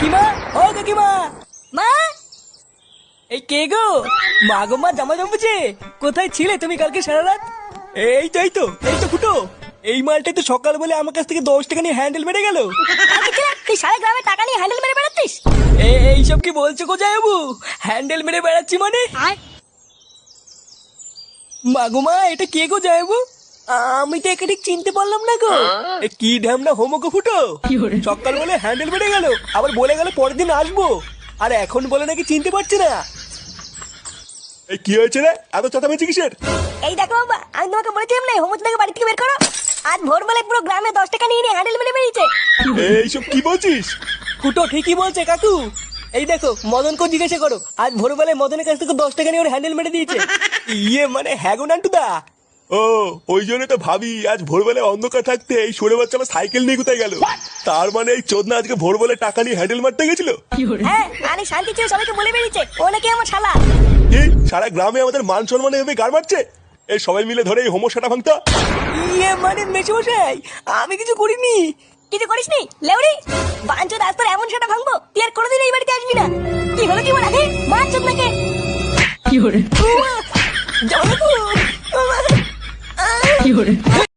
কাকিমা, ও কাকিমা, মা এই কে গো? মা গো, মা জামা জমেছে। কোথায় ছিলে তুমি কালকে সারা রাত? এই তো ফুটো। এই মালটাই তো সকাল বলে আমার কাছ থেকে 10 টাকা নিয়ে হ্যান্ডেল মেরে গেল। তুই সারা গ্রামে টাকা নিয়ে হ্যান্ডেল মেরে বেড়াচ্ছিস? এইসব কি বলছো গো জামাইবাবু? হ্যান্ডেল মেরে বেড়াচ্ছি মানে? মা গো, মা এটা কে গো জামাইবাবু? আমি তো একে ঠিক চিনতে পারলাম না গো। কি ঢ্যামনা হোমো গো ফুটো। সকাল বলে হ্যান্ডেল মেরে গেল, আবার বলে গেল পরের দিন আসবো, আর এখন বলে নাকি চিনতে পারছে না। এই কি হয়েছে রে, এত চেঁচামেচি কিসের? এই দেখো বাবা, আমি তোমাকে বলেছিলাম না হোমচদাকে বাড়ি থেকে বের করো। আজ ভোরবেলায় পুরো গ্রামে 10 টাকা নিয়ে হ্যান্ডেল মেরে বেরিয়েছে। এইসব কি বলছিস? ফুটো ঠিকই বলছে কাকু। এই দেখো, মদনকে জিজ্ঞাসা করো, আজ ভোরবেলায় মদনের কাছ থেকে 10 টাকা নিয়ে ওর হ্যান্ডেল মেরে দিয়েছে। ইয়ে মানে হ্যাঁ গো নান্টুদা। ও, ওই জন্য তো ভাবি আজ ভোরবেলায় অন্ধকার থাকতে এই সরে বাচ্চা আমার সাইকেল নিয়ে কোথায় গেল। তার মানে এই চোদনা আজকে ভোরবেলায় টাকা নিয়ে হ্যান্ডেল মারতে গেছিল। হ্যাঁ, আরে শান্তি ছিল, সবাইকে বলে বেরিয়েছে ও নাকি আমার শালা। কি সারা গ্রামে আমাদের মান সম্মানে এভাবে গাড় মারছে? এই সবাই মিলে ধরে এই হোমোসাটা ভাঙতা। মানে মেশমশাই, আমি কিছু করিনি। কিছু করিসনি লেউড়ি? বাঞ্চোদ আজ তোর এমন সেটা ভাঙবো তুই আর কোনোদিন এই বাড়িতে আসবি না। কি হলো কি বল আগে বাঞ্চোদ নাকি? কি হরে? জনপুর